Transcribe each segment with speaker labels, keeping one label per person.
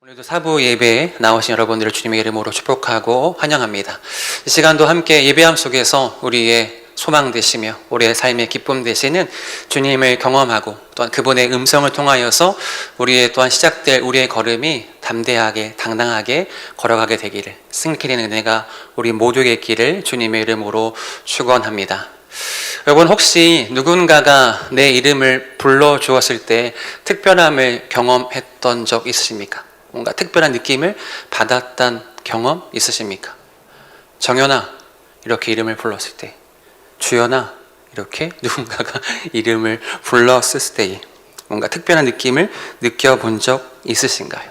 Speaker 1: 오늘도 사부 예배에 나오신 여러분들을 주님의 이름으로 축복하고 환영합니다. 이 시간도 함께 예배함 속에서 우리의 소망 되시며 우리의 삶의 기쁨 되시는 주님을 경험하고 또한 그분의 음성을 통하여서 우리의 또한 시작될 우리의 걸음이 담대하게 당당하게 걸어가게 되기를, 승리케 되는 은혜가 우리 모두에게 있기를 주님의 이름으로 축원합니다. 여러분, 혹시 누군가가 내 이름을 불러주었을 때 특별함을 경험했던 적 있으십니까? 뭔가 특별한 느낌을 받았던 경험 있으십니까? 정연아, 이렇게 이름을 불렀을 때, 주연아, 이렇게 누군가가 이름을 불렀을 때 뭔가 특별한 느낌을 느껴본 적 있으신가요?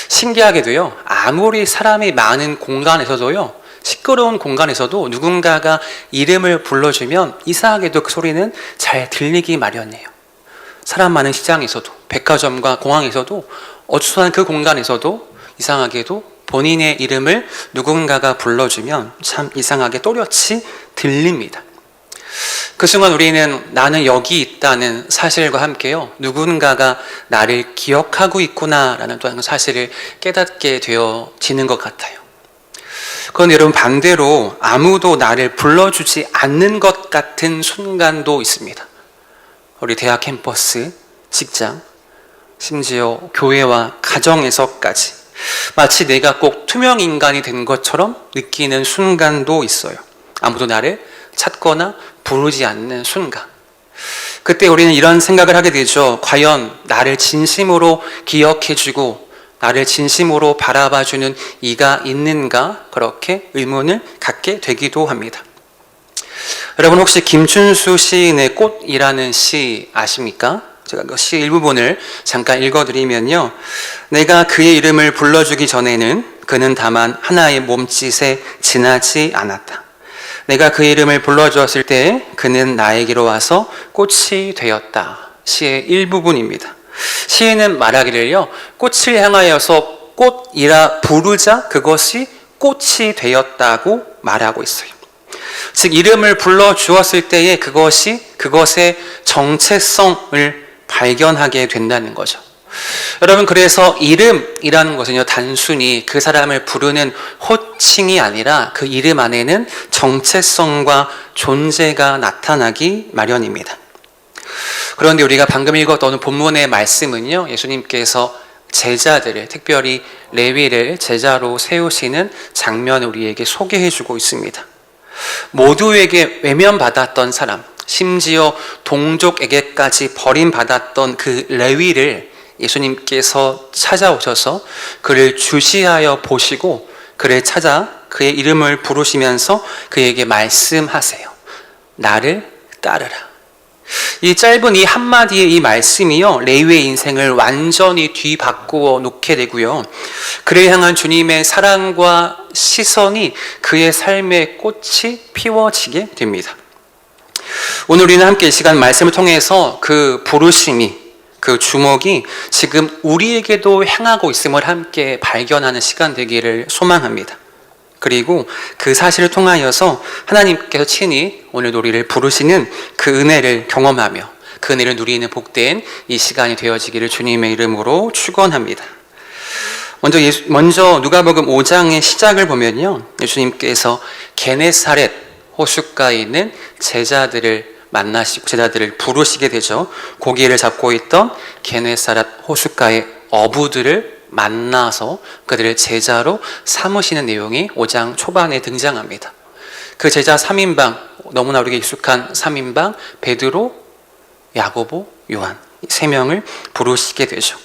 Speaker 1: 신기하게도요, 아무리 사람이 많은 공간에서도요, 시끄러운 공간에서도 누군가가 이름을 불러주면 이상하게도 그 소리는 잘 들리기 마련이에요. 사람 많은 시장에서도, 백화점과 공항에서도, 어수선한 그 공간에서도 이상하게도 본인의 이름을 누군가가 불러주면 참 이상하게 또렷이 들립니다. 그 순간 우리는 나는 여기 있다는 사실과 함께요, 누군가가 나를 기억하고 있구나라는 또한 사실을 깨닫게 되어지는 것 같아요. 그런데 여러분, 반대로 아무도 나를 불러주지 않는 것 같은 순간도 있습니다. 우리 대학 캠퍼스, 직장, 심지어 교회와 가정에서까지 마치 내가 꼭 투명 인간이 된 것처럼 느끼는 순간도 있어요. 아무도 나를 찾거나 부르지 않는 순간. 그때 우리는 이런 생각을 하게 되죠. 과연 나를 진심으로 기억해주고 나를 진심으로 바라봐주는 이가 있는가? 그렇게 의문을 갖게 되기도 합니다. 여러분, 혹시 김춘수 시인의 꽃이라는 시 아십니까? 제가 그 시 일부분을 잠깐 읽어드리면요, 내가 그의 이름을 불러주기 전에는 그는 다만 하나의 몸짓에 지나지 않았다. 내가 그의 이름을 불러주었을 때 그는 나에게로 와서 꽃이 되었다. 시의 일부분입니다. 시인은 말하기를요, 꽃을 향하여서 꽃이라 부르자 그것이 꽃이 되었다고 말하고 있어요. 즉, 이름을 불러주었을 때에 그것의 정체성을 발견하게 된다는 거죠. 여러분, 그래서 이름이라는 것은요, 단순히 그 사람을 부르는 호칭이 아니라 그 이름 안에는 정체성과 존재가 나타나기 마련입니다. 그런데 우리가 방금 읽었던 본문의 말씀은요, 예수님께서 제자들을, 특별히 레위를 제자로 세우시는 장면을 우리에게 소개해주고 있습니다. 모두에게 외면받았던 사람, 심지어 동족에게까지 버림받았던 그 레위를 예수님께서 찾아오셔서 그를 주시하여 보시고 그를 찾아 그의 이름을 부르시면서 그에게 말씀하세요. 나를 따르라. 이 짧은 이 한마디의 이 말씀이요, 레위의 인생을 완전히 뒤바꾸어 놓게 되고요, 그를 향한 주님의 사랑과 시선이 그의 삶의 꽃이 피워지게 됩니다. 오늘 우리는 함께 이 시간 말씀을 통해서 그 부르심이, 그 주목이 지금 우리에게도 향하고 있음을 함께 발견하는 시간 되기를 소망합니다. 그리고 그 사실을 통하여서 하나님께서 친히 오늘도 우리를 부르시는 그 은혜를 경험하며 그 은혜를 누리는 복된 이 시간이 되어지기를 주님의 이름으로 축원합니다. 먼저 누가복음 5장의 시작을 보면요, 예수님께서 게네사렛 호숫가에 있는 제자들을 만나시고 제자들을 부르시게 되죠. 고기를 잡고 있던 게네사렛 호숫가의 어부들을 만나서 그들을 제자로 삼으시는 내용이 5장 초반에 등장합니다. 그 제자 3인방, 너무나 우리에게 익숙한 3인방, 베드로, 야고보, 요한, 3명을 부르시게 되죠.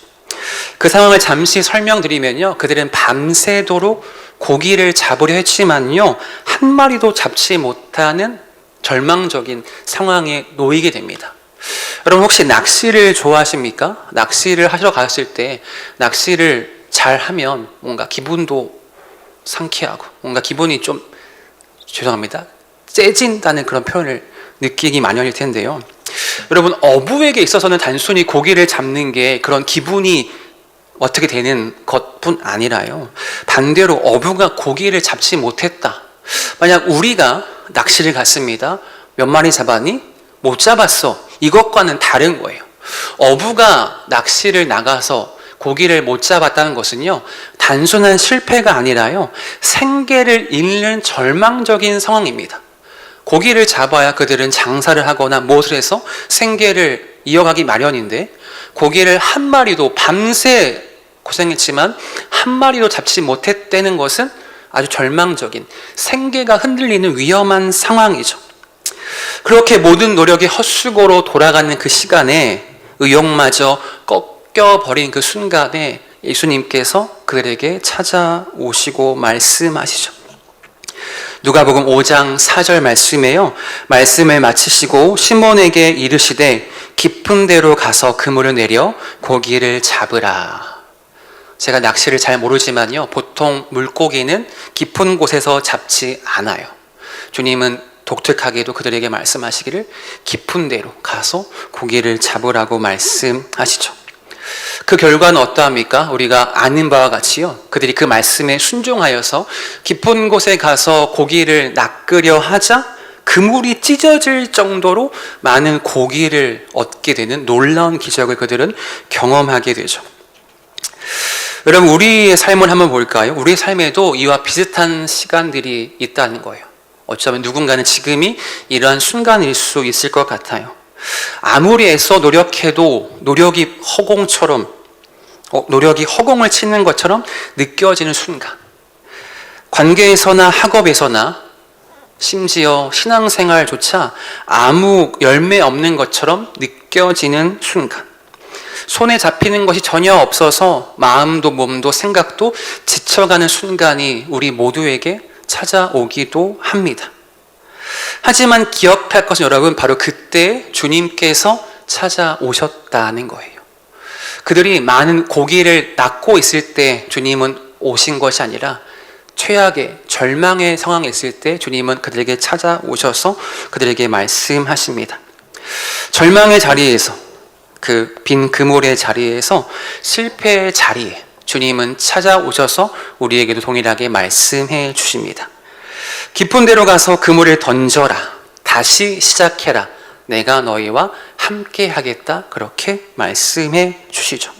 Speaker 1: 그 상황을 잠시 설명드리면요, 그들은 밤새도록 고기를 잡으려 했지만요, 한 마리도 잡지 못하는 절망적인 상황에 놓이게 됩니다. 여러분, 혹시 낚시를 좋아하십니까? 낚시를 하시러 갔을 때 낚시를 잘 하면 뭔가 기분도 상쾌하고 뭔가 기분이 좀, 죄송합니다, 째진다는 그런 표현을 느끼기 마련일 텐데요. 여러분, 어부에게 있어서는 단순히 고기를 잡는 게 그런 기분이 어떻게 되는 것뿐 아니라요, 반대로 어부가 고기를 잡지 못했다, 만약 우리가 낚시를 갔습니다. 몇 마리 잡았니? 못 잡았어. 이것과는 다른 거예요. 어부가 낚시를 나가서 고기를 못 잡았다는 것은요, 단순한 실패가 아니라요, 생계를 잃는 절망적인 상황입니다. 고기를 잡아야 그들은 장사를 하거나 무엇을 해서 생계를 이어가기 마련인데, 고기를 한 마리도 밤새 고생했지만 한 마리도 잡지 못했다는 것은 아주 절망적인, 생계가 흔들리는 위험한 상황이죠. 그렇게 모든 노력이 헛수고로 돌아가는 그 시간에 의욕마저 꺾여버린 그 순간에 예수님께서 그들에게 찾아오시고 말씀하시죠. 누가복음 5장 4절 말씀에요, 말씀을 마치시고 시몬에게 이르시되 깊은 데로 가서 그물을 내려 고기를 잡으라. 제가 낚시를 잘 모르지만요, 보통 물고기는 깊은 곳에서 잡지 않아요. 주님은 독특하게도 그들에게 말씀하시기를 깊은 데로 가서 고기를 잡으라고 말씀하시죠. 그 결과는 어떠합니까? 우리가 아는 바와 같이요, 그들이 그 말씀에 순종하여서 깊은 곳에 가서 고기를 낚으려 하자 그물이 찢어질 정도로 많은 고기를 얻게 되는 놀라운 기적을 그들은 경험하게 되죠. 여러분, 우리의 삶을 한번 볼까요? 우리의 삶에도 이와 비슷한 시간들이 있다는 거예요. 어쩌면 누군가는 지금이 이러한 순간일 수 있을 것 같아요. 아무리 애써 노력해도 노력이 허공을 치는 것처럼 느껴지는 순간, 관계에서나 학업에서나 심지어 신앙생활조차 아무 열매 없는 것처럼 느껴지는 순간, 손에 잡히는 것이 전혀 없어서 마음도 몸도 생각도 지쳐가는 순간이 우리 모두에게 찾아오기도 합니다. 하지만 기억할 것은 여러분, 바로 그때 주님께서 찾아오셨다는 거예요. 그들이 많은 고기를 낚고 있을 때 주님은 오신 것이 아니라 최악의 절망의 상황에 있을 때 주님은 그들에게 찾아오셔서 그들에게 말씀하십니다. 절망의 자리에서, 그 빈 그물의 자리에서, 실패의 자리에 주님은 찾아오셔서 우리에게도 동일하게 말씀해 주십니다. 깊은 데로 가서 그물을 던져라, 다시 시작해라, 내가 너희와 함께 하겠다, 그렇게 말씀해 주시죠.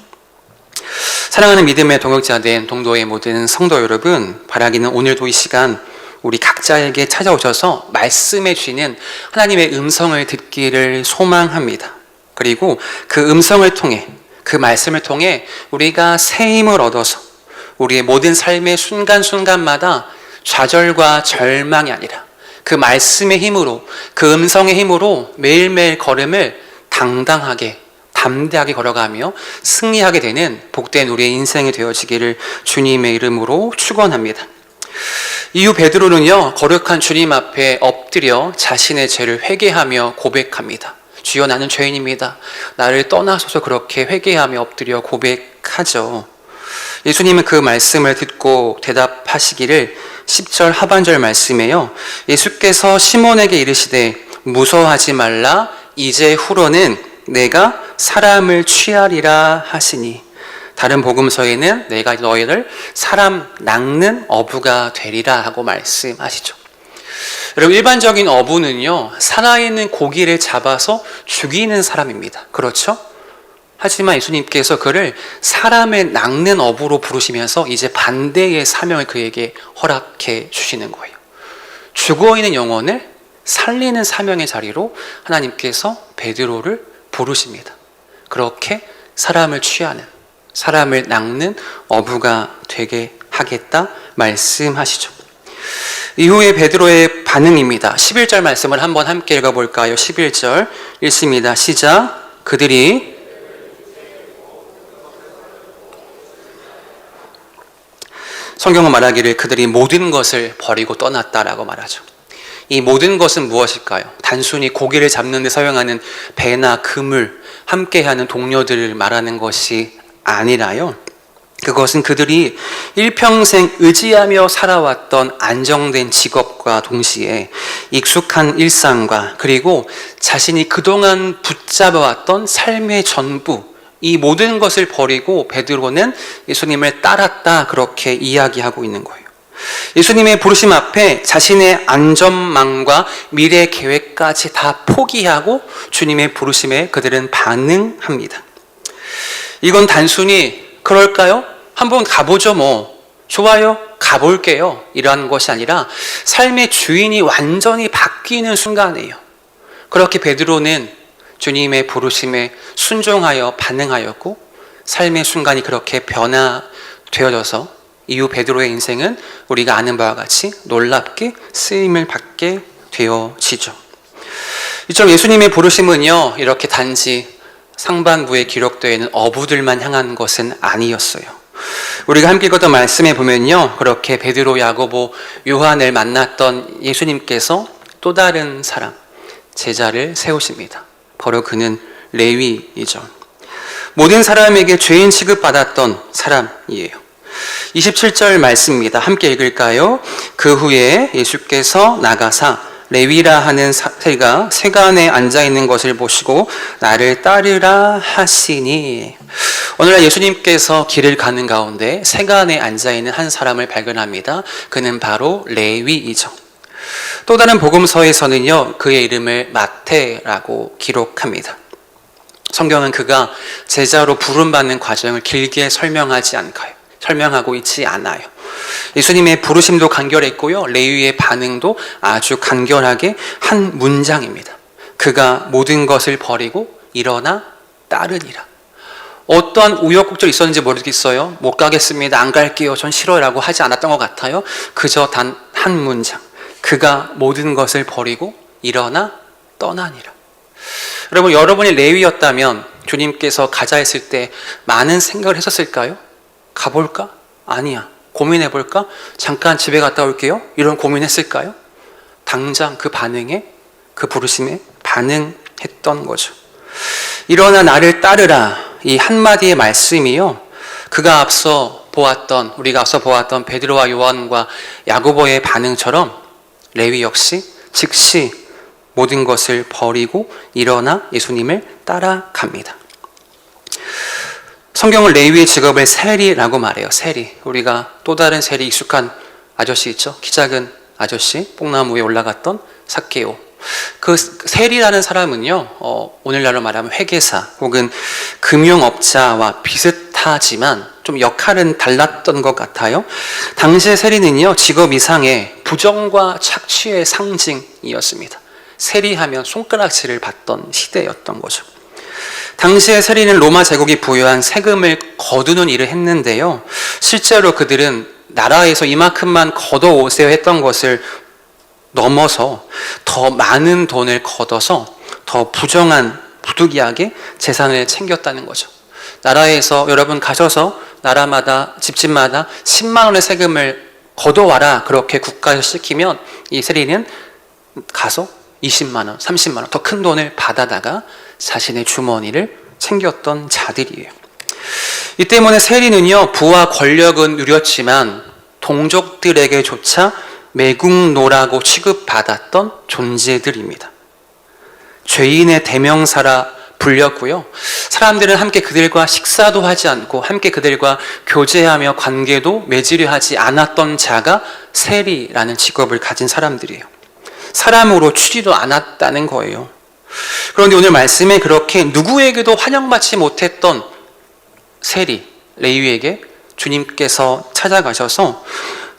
Speaker 1: 사랑하는 믿음의 동역자된 동도의 모든 성도 여러분, 바라기는 오늘도 이 시간 우리 각자에게 찾아오셔서 말씀해 주시는 하나님의 음성을 듣기를 소망합니다. 그리고 그 음성을 통해, 그 말씀을 통해 우리가 새 힘을 얻어서 우리의 모든 삶의 순간순간마다 좌절과 절망이 아니라 그 말씀의 힘으로, 그 음성의 힘으로 매일매일 걸음을 당당하게, 담대하게 걸어가며 승리하게 되는 복된 우리의 인생이 되어지기를 주님의 이름으로 축원합니다. 이후 베드로는요, 거룩한 주님 앞에 엎드려 자신의 죄를 회개하며 고백합니다. 주여, 나는 죄인입니다. 나를 떠나소서, 그렇게 회개하며 엎드려 고백하죠. 예수님은 그 말씀을 듣고 대답하시기를 10절 하반절 말씀에요, 예수께서 시몬에게 이르시되 무서워하지 말라, 이제 후로는 내가 사람을 취하리라 하시니, 다른 복음서에는 내가 너희를 사람 낚는 어부가 되리라 하고 말씀하시죠. 여러분, 일반적인 어부는요, 살아있는 고기를 잡아서 죽이는 사람입니다. 그렇죠? 하지만 예수님께서 그를 사람을 낚는 어부로 부르시면서 이제 반대의 사명을 그에게 허락해 주시는 거예요. 죽어있는 영혼을 살리는 사명의 자리로 하나님께서 베드로를 부르십니다. 그렇게 사람을 취하는, 사람을 낚는 어부가 되게 하겠다 말씀하시죠. 이후에 베드로의 반응입니다. 11절 말씀을 한번 함께 읽어볼까요? 11절 읽습니다. 시작. 그들이 성경은 말하기를 그들이 모든 것을 버리고 떠났다라고 말하죠. 이 모든 것은 무엇일까요? 단순히 고기를 잡는 데 사용하는 배나 그물, 함께하는 동료들을 말하는 것이 아니라요, 그것은 그들이 일평생 의지하며 살아왔던 안정된 직업과 동시에 익숙한 일상과, 그리고 자신이 그동안 붙잡아왔던 삶의 전부, 이 모든 것을 버리고 베드로는 예수님을 따랐다, 그렇게 이야기하고 있는 거예요. 예수님의 부르심 앞에 자신의 안전망과 미래 계획까지 다 포기하고 주님의 부르심에 그들은 반응합니다. 이건 단순히 그럴까요? 한번 가보죠 뭐. 좋아요, 가볼게요. 이러한 것이 아니라 삶의 주인이 완전히 바뀌는 순간이에요. 그렇게 베드로는 주님의 부르심에 순종하여 반응하였고 삶의 순간이 그렇게 변화되어져서 이후 베드로의 인생은 우리가 아는 바와 같이 놀랍게 쓰임을 받게 되어지죠. 이처럼 예수님의 부르심은요, 이렇게 단지 상반부에 기록되어 있는 어부들만 향한 것은 아니었어요. 우리가 함께 읽었던 말씀에 보면요, 그렇게 베드로, 야고보, 요한을 만났던 예수님께서 또 다른 사람, 제자를 세우십니다. 바로 그는 레위이죠. 모든 사람에게 죄인 취급받았던 사람이에요. 27절 말씀입니다. 함께 읽을까요? 그 후에 예수께서 나가사 레위라 하는 새가 세간에 앉아있는 것을 보시고 나를 따르라 하시니, 오늘날 예수님께서 길을 가는 가운데 세간에 앉아있는 한 사람을 발견합니다. 그는 바로 레위이죠. 또 다른 복음서에서는요, 그의 이름을 마태라고 기록합니다. 성경은 그가 제자로 부름받는 과정을 길게 설명하고 있지 않아요. 예수님의 부르심도 간결했고요, 레위의 반응도 아주 간결하게 한 문장입니다. 그가 모든 것을 버리고 일어나 따르니라. 어떠한 우여곡절이 있었는지 모르겠어요. 못 가겠습니다, 안 갈게요, 전 싫어라고 하지 않았던 것 같아요. 그저 단 한 문장, 그가 모든 것을 버리고 일어나 떠나니라. 여러분이 레위였다면 주님께서 가자 했을 때 많은 생각을 했었을까요? 가볼까? 아니야. 고민해볼까? 잠깐 집에 갔다 올게요? 이런 고민했을까요? 당장 그 반응에, 그 부르심에 반응했던 거죠. 일어나 나를 따르라, 이 한마디의 말씀이요, 우리가 앞서 보았던 베드로와 요한과 야고보의 반응처럼 레위 역시 즉시 모든 것을 버리고 일어나 예수님을 따라갑니다. 성경은 레위의 직업을 세리라고 말해요. 세리. 우리가 또 다른 세리 익숙한 아저씨 있죠? 키 작은 아저씨, 뽕나무 위에 올라갔던 삭개오. 그 세리라는 사람은요, 오늘날로 말하면 회계사 혹은 금융업자와 비슷하지만 좀 역할은 달랐던 것 같아요. 당시의 세리는요, 직업 이상의 부정과 착취의 상징이었습니다. 세리하면 손가락질을 받던 시대였던 거죠. 당시의 세리는 로마 제국이 부여한 세금을 거두는 일을 했는데요, 실제로 그들은 나라에서 이만큼만 걷어오세요 했던 것을 넘어서 더 많은 돈을 걷어서 더 부정한 부득이하게 재산을 챙겼다는 거죠. 나라에서 여러분 가셔서 나라마다 집집마다 10만 원의 세금을 걷어와라, 그렇게 국가에서 시키면 이 세리는 가서 20만 원, 30만 원 더 큰 돈을 받아다가 자신의 주머니를 챙겼던 자들이에요. 이 때문에 세리는요, 부와 권력은 누렸지만 동족들에게조차 매국노라고 취급받았던 존재들입니다. 죄인의 대명사라 불렸고요, 사람들은 함께 그들과 식사도 하지 않고 함께 그들과 교제하며 관계도 맺으려 하지 않았던 자가 세리라는 직업을 가진 사람들이에요. 사람으로 추지도 않았다는 거예요. 그런데 오늘 말씀에 그렇게 누구에게도 환영받지 못했던 세리, 레위에게 주님께서 찾아가셔서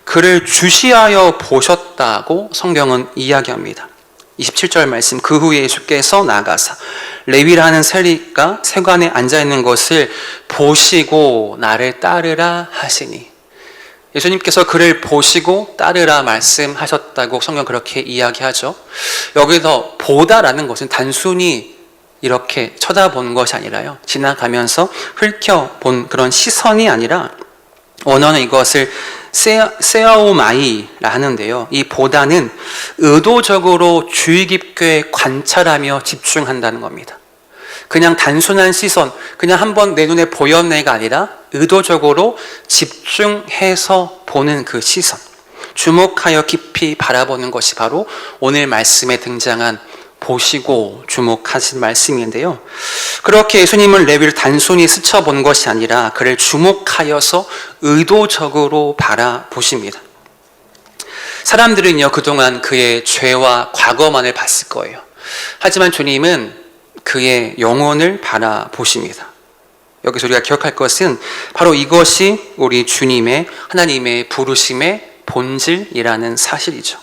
Speaker 1: 그를 주시하여 보셨다고 성경은 이야기합니다. 27절 말씀, 그 후에 예수께서 나가사 레위라는 세리가 세관에 앉아있는 것을 보시고 나를 따르라 하시니, 예수님께서 그를 보시고 따르라 말씀하셨다고 성경 그렇게 이야기하죠. 여기서 보다라는 것은 단순히 이렇게 쳐다본 것이 아니라요, 지나가면서 훑혀본 그런 시선이 아니라 원어는 이것을 세아오마이라 하는데요, 이 보다는 의도적으로 주의 깊게 관찰하며 집중한다는 겁니다. 그냥 단순한 시선, 그냥 한번 내 눈에 보였네가 아니라 의도적으로 집중해서 보는 그 시선, 주목하여 깊이 바라보는 것이 바로 오늘 말씀에 등장한 보시고 주목하신 말씀인데요, 그렇게 예수님은 레위를 단순히 스쳐본 것이 아니라 그를 주목하여서 의도적으로 바라보십니다. 사람들은요, 그동안 그의 죄와 과거만을 봤을 거예요. 하지만 주님은 그의 영혼을 바라보십니다. 여기서 우리가 기억할 것은 바로 이것이 우리 주님의 하나님의 부르심의 본질이라는 사실이죠.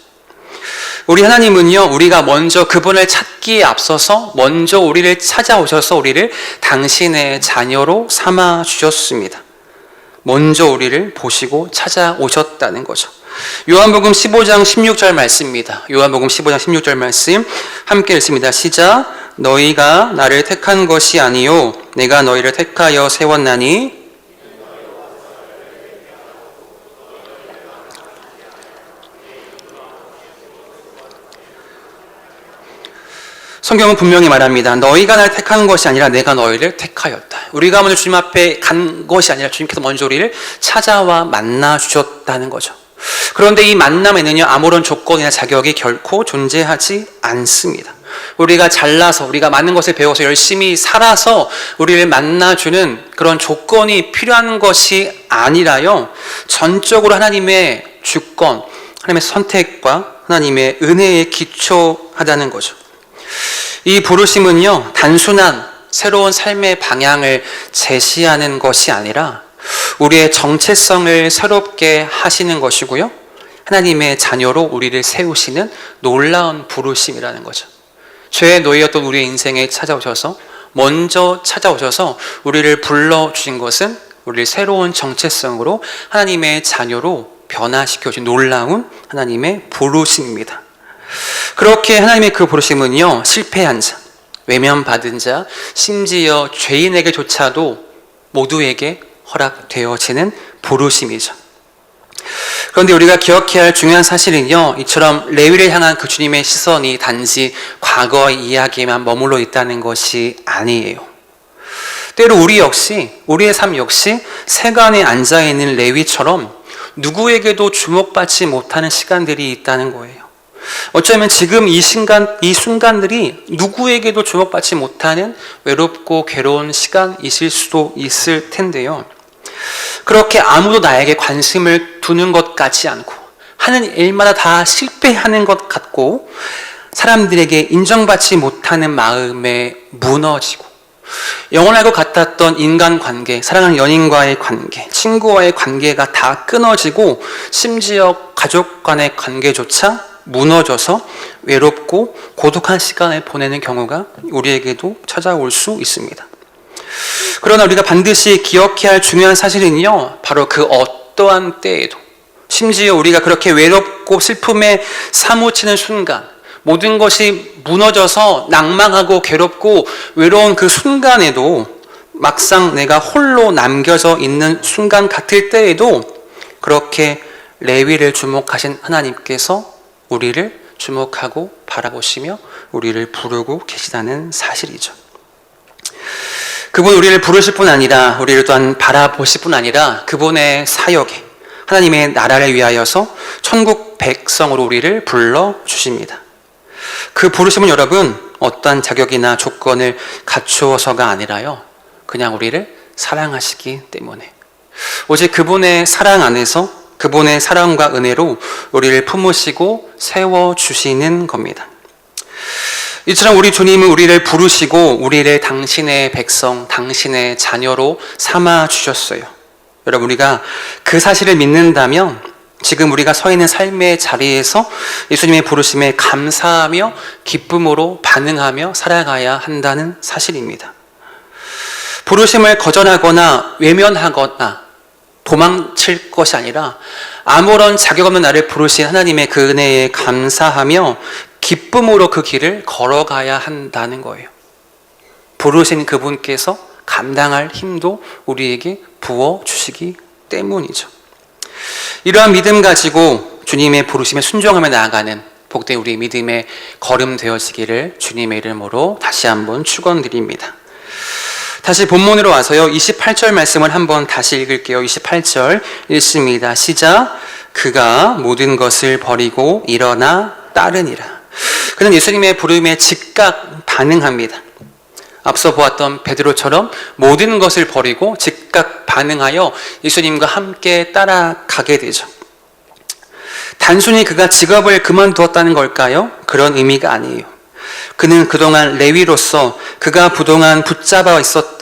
Speaker 1: 우리 하나님은요, 우리가 먼저 그분을 찾기에 앞서서 먼저 우리를 찾아오셔서 우리를 당신의 자녀로 삼아 주셨습니다. 먼저 우리를 보시고 찾아오셨다는 거죠. 요한복음 15장 16절 말씀입니다. 요한복음 15장 16절 말씀 함께 읽습니다. 시작. 너희가 나를 택한 것이 아니요 내가 너희를 택하여 세웠나니 성경은 분명히 말합니다. 너희가 나를 택한 것이 아니라 내가 너희를 택하였다. 우리가 먼저 주님 앞에 간 것이 아니라 주님께서 먼저 우리를 찾아와 만나 주셨다는 거죠. 그런데 이 만남에는요, 아무런 조건이나 자격이 결코 존재하지 않습니다. 우리가 잘나서, 우리가 많은 것을 배워서 열심히 살아서 우리를 만나주는 그런 조건이 필요한 것이 아니라요, 전적으로 하나님의 주권, 하나님의 선택과 하나님의 은혜에 기초하다는 거죠. 이 부르심은요, 단순한 새로운 삶의 방향을 제시하는 것이 아니라 우리의 정체성을 새롭게 하시는 것이고요, 하나님의 자녀로 우리를 세우시는 놀라운 부르심이라는 거죠. 죄에 놓였던 우리의 인생에 찾아오셔서 먼저 찾아오셔서 우리를 불러주신 것은 우리를 새로운 정체성으로 하나님의 자녀로 변화시켜 주신 놀라운 하나님의 부르심입니다. 그렇게 하나님의 그 부르심은요, 실패한 자, 외면받은 자, 심지어 죄인에게조차도 모두에게 허락되어지는 부르심이죠. 그런데 우리가 기억해야 할 중요한 사실은요, 이처럼 레위를 향한 그 주님의 시선이 단지 과거의 이야기에만 머물러 있다는 것이 아니에요. 때로 우리의 삶 역시 세간에 앉아있는 레위처럼 누구에게도 주목받지 못하는 시간들이 있다는 거예요. 어쩌면 지금 이 순간들이 누구에게도 주목받지 못하는 외롭고 괴로운 시간이실 수도 있을 텐데요. 그렇게 아무도 나에게 관심을 두는 것 같지 않고 하는 일마다 다 실패하는 것 같고 사람들에게 인정받지 못하는 마음에 무너지고 영원할 것 같았던 인간관계, 사랑하는 연인과의 관계, 친구와의 관계가 다 끊어지고 심지어 가족 간의 관계조차 무너져서 외롭고 고독한 시간을 보내는 경우가 우리에게도 찾아올 수 있습니다. 그러나 우리가 반드시 기억해야 할 중요한 사실은요, 바로 그 어떠한 때에도, 심지어 우리가 그렇게 외롭고 슬픔에 사무치는 순간, 모든 것이 무너져서 낭망하고 괴롭고 외로운 그 순간에도, 막상 내가 홀로 남겨져 있는 순간 같을 때에도 그렇게 레위를 주목하신 하나님께서 우리를 주목하고 바라보시며 우리를 부르고 계시다는 사실이죠. 그분 우리를 부르실 뿐 아니라 우리를 또한 바라보실 뿐 아니라 그분의 사역에 하나님의 나라를 위하여서 천국 백성으로 우리를 불러주십니다. 그 부르심은 여러분 어떠한 자격이나 조건을 갖추어서가 아니라요, 그냥 우리를 사랑하시기 때문에 오직 그분의 사랑 안에서 그분의 사랑과 은혜로 우리를 품으시고 세워주시는 겁니다. 이처럼 우리 주님은 우리를 부르시고 우리를 당신의 백성, 당신의 자녀로 삼아주셨어요. 여러분, 우리가 그 사실을 믿는다면 지금 우리가 서 있는 삶의 자리에서 예수님의 부르심에 감사하며 기쁨으로 반응하며 살아가야 한다는 사실입니다. 부르심을 거절하거나 외면하거나 도망칠 것이 아니라 아무런 자격 없는 나를 부르신 하나님의 그 은혜에 감사하며 기쁨으로 그 길을 걸어가야 한다는 거예요. 부르신 그분께서 감당할 힘도 우리에게 부어주시기 때문이죠. 이러한 믿음 가지고 주님의 부르심에 순종하며 나아가는 복된 우리 믿음의 걸음 되어지기를 주님의 이름으로 다시 한번 축원드립니다. 다시 본문으로 와서요, 28절 말씀을 한번 다시 읽을게요. 28절 읽습니다. 시작. 그가 모든 것을 버리고 일어나 따르니라. 그는 예수님의 부름에 즉각 반응합니다. 앞서 보았던 베드로처럼 모든 것을 버리고 즉각 반응하여 예수님과 함께 따라가게 되죠. 단순히 그가 직업을 그만두었다는 걸까요? 그런 의미가 아니에요. 그는 그동안 레위로서 그가 그동안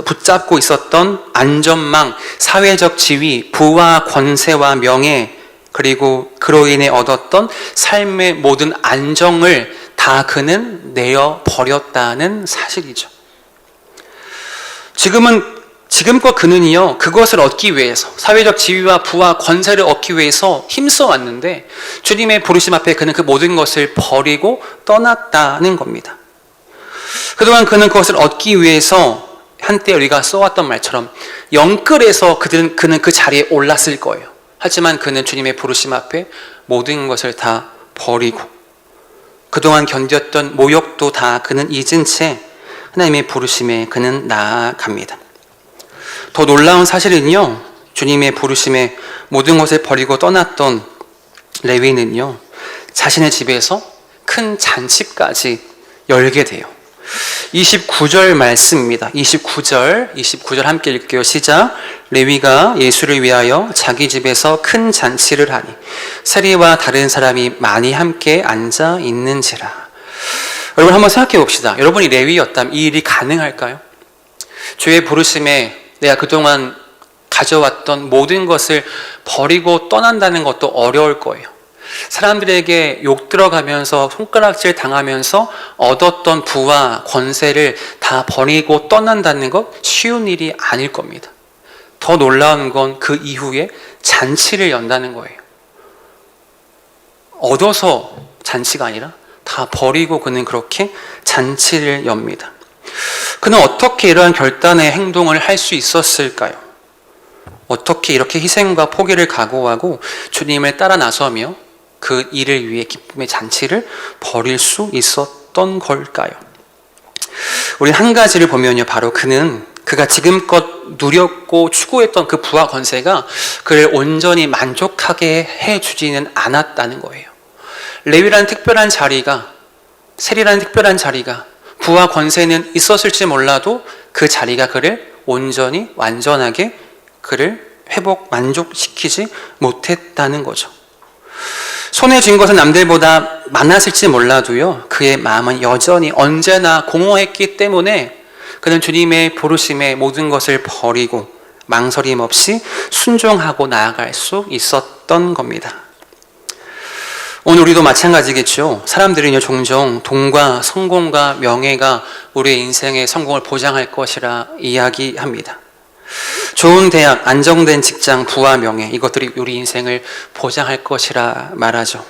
Speaker 1: 붙잡고 있었던 안전망, 사회적 지위, 부와 권세와 명예, 그리고 그로 인해 얻었던 삶의 모든 안정을 다 그는 내어 버렸다는 사실이죠. 지금껏 그는요, 그것을 얻기 위해서, 사회적 지위와 부와 권세를 얻기 위해서 힘써 왔는데, 주님의 부르심 앞에 그는 그 모든 것을 버리고 떠났다는 겁니다. 그동안 그는 그것을 얻기 위해서 한때 우리가 써왔던 말처럼 영끌에서 그는 그 자리에 올랐을 거예요. 하지만 그는 주님의 부르심 앞에 모든 것을 다 버리고 그동안 견뎠던 모욕도 다 그는 잊은 채 하나님의 부르심에 그는 나아갑니다. 더 놀라운 사실은요, 주님의 부르심에 모든 것을 버리고 떠났던 레위는요, 자신의 집에서 큰 잔치까지 열게 돼요. 29절 말씀입니다. 29절 함께 읽게요. 시작. 레위가 예수를 위하여 자기 집에서 큰 잔치를 하니 세리와 다른 사람이 많이 함께 앉아 있는지라. 여러분 한번 생각해 봅시다. 여러분이 레위였다면 이 일이 가능할까요? 주의 부르심에 내가 그동안 가져왔던 모든 것을 버리고 떠난다는 것도 어려울 거예요. 사람들에게 욕 들어가면서 손가락질 당하면서 얻었던 부와 권세를 다 버리고 떠난다는 것 쉬운 일이 아닐 겁니다. 더 놀라운 건 그 이후에 잔치를 연다는 거예요. 얻어서 잔치가 아니라 다 버리고 그는 그렇게 잔치를 엽니다. 그는 어떻게 이러한 결단의 행동을 할 수 있었을까요? 어떻게 이렇게 희생과 포기를 각오하고 주님을 따라 나서며 그 일을 위해 기쁨의 잔치를 벌일 수 있었던 걸까요? 우리 한 가지를 보면요, 바로 그가 지금껏 누렸고 추구했던 그 부와 권세가 그를 온전히 만족하게 해주지는 않았다는 거예요. 레위라는 특별한 자리가, 세리라는 특별한 자리가, 부와 권세는 있었을지 몰라도 그 자리가 그를 온전히 완전하게 그를 만족시키지 못했다는 거죠. 손에 쥔 것은 남들보다 많았을지 몰라도요, 그의 마음은 여전히 언제나 공허했기 때문에 그는 주님의 부르심에 모든 것을 버리고 망설임 없이 순종하고 나아갈 수 있었던 겁니다. 오늘 우리도 마찬가지겠죠. 사람들은요, 종종 돈과 성공과 명예가 우리의 인생의 성공을 보장할 것이라 이야기합니다. 좋은 대학, 안정된 직장, 부와 명예, 이것들이 우리 인생을 보장할 것이라 말하죠.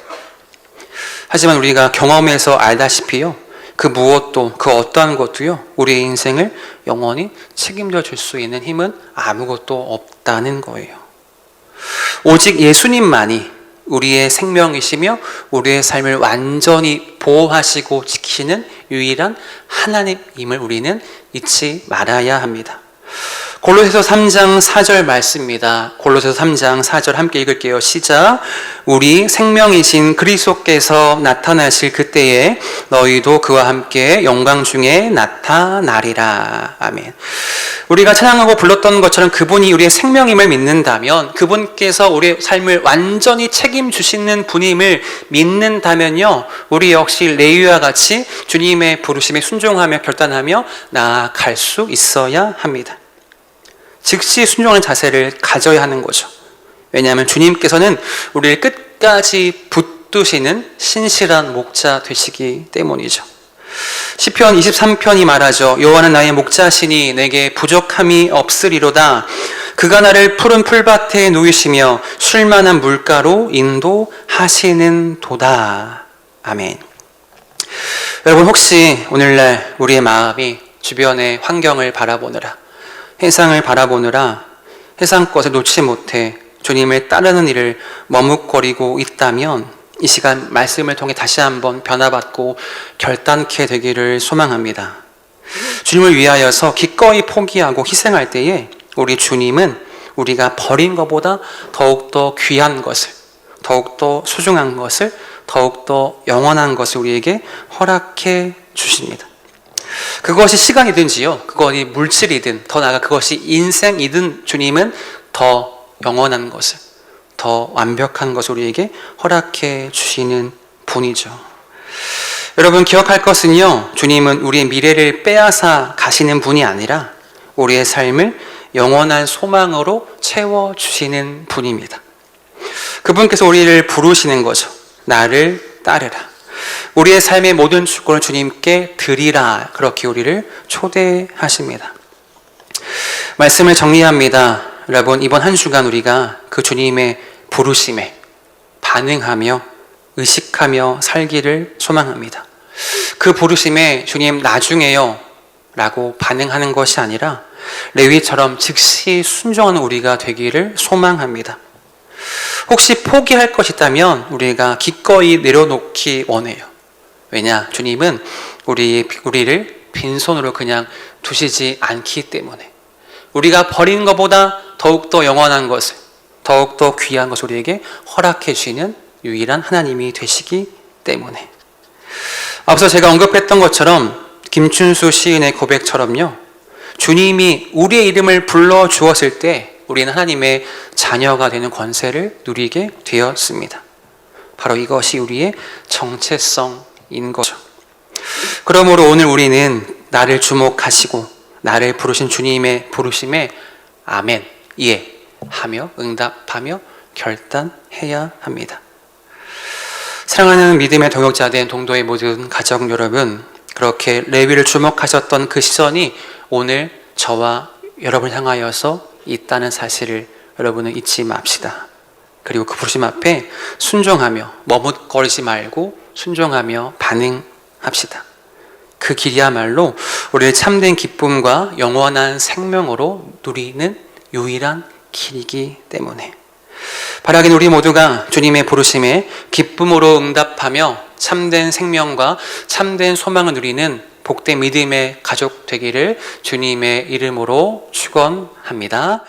Speaker 1: 하지만 우리가 경험해서 알다시피요, 그 무엇도, 그 어떠한 것도요, 우리의 인생을 영원히 책임져 줄 수 있는 힘은 아무것도 없다는 거예요. 오직 예수님만이 우리의 생명이시며 우리의 삶을 완전히 보호하시고 지키는 유일한 하나님임을 우리는 잊지 말아야 합니다. 골로새서 3장 4절 말씀입니다. 골로새서 3장 4절 함께 읽을게요. 시작. 우리 생명이신 그리스도께서 나타나실 그때에 너희도 그와 함께 영광 중에 나타나리라. 아멘. 우리가 찬양하고 불렀던 것처럼 그분이 우리의 생명임을 믿는다면, 그분께서 우리의 삶을 완전히 책임주시는 분임을 믿는다면요, 우리 역시 레위와 같이 주님의 부르심에 순종하며 결단하며 나아갈 수 있어야 합니다. 즉시 순종하는 자세를 가져야 하는 거죠. 왜냐하면 주님께서는 우리를 끝까지 붙드시는 신실한 목자 되시기 때문이죠. 시편 23편이 말하죠. 여호와는 나의 목자시니 내게 부족함이 없으리로다. 그가 나를 푸른 풀밭에 누이시며 쉴만한 물가로 인도하시는 도다. 아멘. 여러분, 혹시 오늘날 우리의 마음이 주변의 환경을 바라보느라, 세상을 바라보느라 세상 것을 놓지 못해 주님을 따르는 일을 머뭇거리고 있다면 이 시간 말씀을 통해 다시 한번 변화받고 결단케 되기를 소망합니다. 주님을 위하여서 기꺼이 포기하고 희생할 때에 우리 주님은 우리가 버린 것보다 더욱더 귀한 것을, 더욱더 소중한 것을, 더욱더 영원한 것을 우리에게 허락해 주십니다. 그것이 시간이든지요, 그것이 물질이든, 더 나아가 그것이 인생이든 주님은 더 영원한 것을, 더 완벽한 것을 우리에게 허락해 주시는 분이죠. 여러분, 기억할 것은요, 주님은 우리의 미래를 빼앗아 가시는 분이 아니라 우리의 삶을 영원한 소망으로 채워주시는 분입니다. 그분께서 우리를 부르시는 거죠. 나를 따르라. 우리의 삶의 모든 주권을 주님께 드리라. 그렇게 우리를 초대하십니다. 말씀을 정리합니다. 여러분, 이번 한 주간 우리가 그 주님의 부르심에 반응하며 의식하며 살기를 소망합니다. 그 부르심에 주님 나중에요 라고 반응하는 것이 아니라 레위처럼 즉시 순종하는 우리가 되기를 소망합니다. 혹시 포기할 것이 있다면 우리가 기꺼이 내려놓기 원해요. 왜냐? 주님은 우리를 빈손으로 그냥 두시지 않기 때문에, 우리가 버리는 것보다 더욱더 영원한 것을, 더욱더 귀한 것을 우리에게 허락해 주시는 유일한 하나님이 되시기 때문에. 앞서 제가 언급했던 것처럼 김춘수 시인의 고백처럼요, 주님이 우리의 이름을 불러주었을 때 우리는 하나님의 자녀가 되는 권세를 누리게 되었습니다. 바로 이것이 우리의 정체성인 거죠. 그러므로 오늘 우리는 나를 주목하시고 나를 부르신 주님의 부르심에 아멘, 예 하며 응답하며 결단해야 합니다. 사랑하는 믿음의 동역자된 동도의 모든 가족 여러분, 그렇게 레위를 주목하셨던 그 시선이 오늘 저와 여러분을 향하여서 있다는 사실을 여러분은 잊지 맙시다. 그리고 그 부르심 앞에 순종하며 머뭇거리지 말고 순종하며 반응합시다. 그 길이야말로 우리의 참된 기쁨과 영원한 생명으로 누리는 유일한 길이기 때문에, 바라긴 우리 모두가 주님의 부르심에 기쁨으로 응답하며 참된 생명과 참된 소망을 누리는 복된 믿음의 가족 되기를 주님의 이름으로 축원합니다.